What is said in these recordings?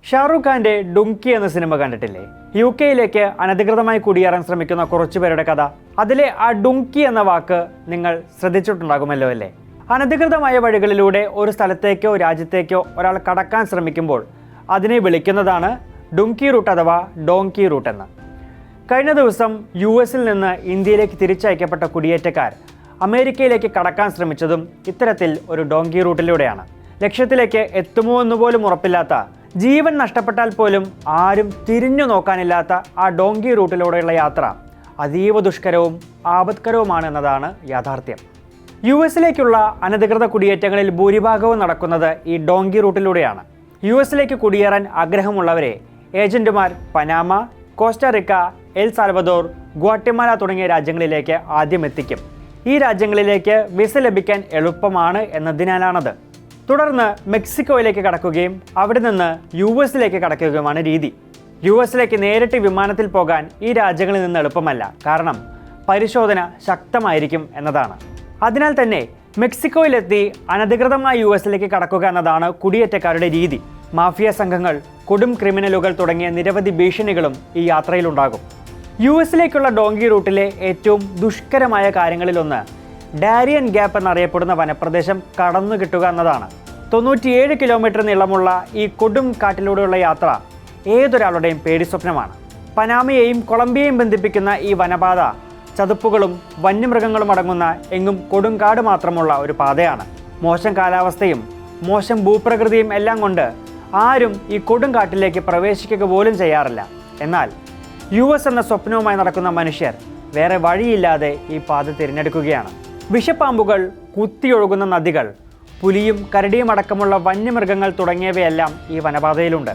ഷാറൂഖ് ഖാന്റെ ഡുങ്കി എന്ന സിനിമ കണ്ടിട്ടില്ലേ? UK-യിലേക്ക് അനധികൃതമായി കുടിയേറാൻ ശ്രമിക്കുന്ന കുറച്ചുപേരുടെ കഥ. അതിലെ ആ ഡുങ്കി എന്ന വാക്ക് നിങ്ങൾ ശ്രദ്ധിച്ചിട്ടുണ്ടാകുമല്ലോ അല്ലേ? അനധികൃതമായ വഴികളിലൂടെ ഒരു സ്ഥലത്തേക്കോ രാജ്യത്തേക്കോ ഒരാൾ കടക്കാൻ ശ്രമിക്കുമ്പോൾ അതിനെ വിളിക്കുന്നതാണ് ഡുങ്കി റൂട്ട് അഥവാ ഡോങ്കി റൂട്ട് എന്ന്. കഴിഞ്ഞ ദിവസം US-ൽ നിന്ന് ഇന്ത്യയിലേക്ക് തിരിച്ചയക്കപ്പെട്ട കുടിയേറ്റക്കാർ അമേരിക്കയിലേക്ക് കടക്കാൻ ശ്രമിച്ചതും ഇത്തരത്തിൽ ഒരു ഡോങ്കി റൂട്ടിലൂടെയാണ്. ലക്ഷ്യത്തിലേക്ക് എത്തുമോ എന്നുപോലും ഉറപ്പില്ലാത്ത, ജീവൻ നഷ്ടപ്പെട്ടാൽ പോലും ആരും തിരിഞ്ഞു നോക്കാനില്ലാത്ത ആ ഡോങ്കി റൂട്ടിലൂടെയുള്ള യാത്ര അതീവ ദുഷ്കരവും ആപത്കരവുമാണ് എന്നതാണ് യാഥാർത്ഥ്യം. US-ലേക്കുള്ള അനധികൃത കുടിയേറ്റങ്ങളിൽ ഭൂരിഭാഗവും നടക്കുന്നത് ഈ ഡോങ്കി റൂട്ടിലൂടെയാണ്. US-ലേക്ക് കുടിയേറാൻ ആഗ്രഹമുള്ളവരെ ഏജന്റുമാർ Panama, Costa Rica, El Salvador, Guatemala തുടങ്ങിയ രാജ്യങ്ങളിലേക്ക് ആദ്യം എത്തിക്കും. ഈ രാജ്യങ്ങളിലേക്ക് വിസ ലഭിക്കാൻ എളുപ്പമാണ് എന്നതിനാലാണത്. തുടർന്ന് മെക്സിക്കോയിലേക്ക് കടക്കുകയും അവിടെ നിന്ന് US-ലേക്ക് കടക്കുകയുമാണ് രീതി. US-ലേക്ക് നേരിട്ട് വിമാനത്തിൽ പോകാൻ ഈ രാജ്യങ്ങളിൽ നിന്ന് എളുപ്പമല്ല, കാരണം പരിശോധന ശക്തമായിരിക്കും എന്നതാണ്. അതിനാൽ തന്നെ മെക്സിക്കോയിലെത്തി അനധികൃതമായി US-ലേക്ക് കടക്കുക എന്നതാണ് കുടിയേറ്റക്കാരുടെ രീതി. മാഫിയ സംഘങ്ങൾ, കൊടും ക്രിമിനലുകൾ തുടങ്ങിയ നിരവധി ഭീഷണികളും ഈ യാത്രയിലുണ്ടാകും. US-ലേക്കുള്ള ഡോങ്കി റൂട്ടിലെ ഏറ്റവും ദുഷ്കരമായ കാര്യങ്ങളിലൊന്ന് ഡാരിയൻ ഗ്യാപ്പ് എന്നറിയപ്പെടുന്ന വനപ്രദേശം കടന്നു കിട്ടുക എന്നതാണ്. 97 കിലോമീറ്റർ നീളമുള്ള ഈ കൊടും കാട്ടിലൂടെയുള്ള യാത്ര ഏതൊരാളുടെയും പേടിസ്വപ്നമാണ്. പനാമയെയും കൊളംബിയയും ബന്ധിപ്പിക്കുന്ന ഈ വനപാത ചതുപ്പുകളും വന്യമൃഗങ്ങളും അടങ്ങുന്ന എങ്ങും കൊടുങ്കാട് മാത്രമുള്ള ഒരു പാതയാണ്. മോശം കാലാവസ്ഥയും മോശം ഭൂപ്രകൃതിയും എല്ലാം കൊണ്ട് ആരും ഈ കൊടുങ്കാട്ടിലേക്ക് പ്രവേശിക്കുക പോലും ചെയ്യാറില്ല. എന്നാൽ US എന്ന സ്വപ്നവുമായി നടക്കുന്ന മനുഷ്യർ വേറെ വഴിയില്ലാതെ ഈ പാത തിരഞ്ഞെടുക്കുകയാണ്. വിഷപ്പാമ്പുകൾ, കുത്തിയൊഴുകുന്ന നദികൾ, പുലിയും കരടിയും അടക്കമുള്ള വന്യമൃഗങ്ങൾ തുടങ്ങിയവയെല്ലാം ഈ വനപാതയിലുണ്ട്.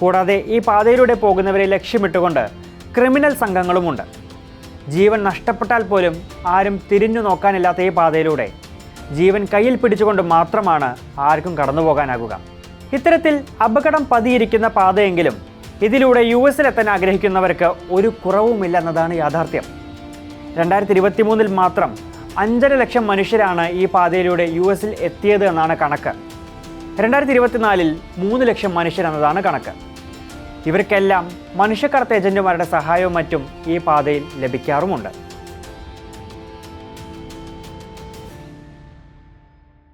കൂടാതെ ഈ പാതയിലൂടെ പോകുന്നവരെ ലക്ഷ്യമിട്ടുകൊണ്ട് ക്രിമിനൽ സംഘങ്ങളുമുണ്ട്. ജീവൻ നഷ്ടപ്പെട്ടാൽ പോലും ആരും തിരിഞ്ഞു നോക്കാനില്ലാത്ത ഈ പാതയിലൂടെ ജീവൻ കയ്യിൽ പിടിച്ചുകൊണ്ട് മാത്രമാണ് ആർക്കും കടന്നു പോകാനാകുക. ഇത്തരത്തിൽ അപകടം പതിയിരിക്കുന്ന പാതയെങ്കിലും ഇതിലൂടെ US-ലെത്താൻ ആഗ്രഹിക്കുന്നവർക്ക് ഒരു കുറവുമില്ല എന്നതാണ് യാഥാർത്ഥ്യം. 2023-ൽ മാത്രം 5.5 ലക്ഷം മനുഷ്യരാണ് ഈ പാതയിലൂടെ US-ൽ എത്തിയത് എന്നാണ് കണക്ക്. 2024-ൽ 3 ലക്ഷം മനുഷ്യരെന്നതാണ് കണക്ക്. ഇവർക്കെല്ലാം മനുഷ്യക്കടത്ത് ഏജന്റുമാരുടെ സഹായവും മറ്റും ഈ പാതയിൽ ലഭിക്കാറുമുണ്ട്.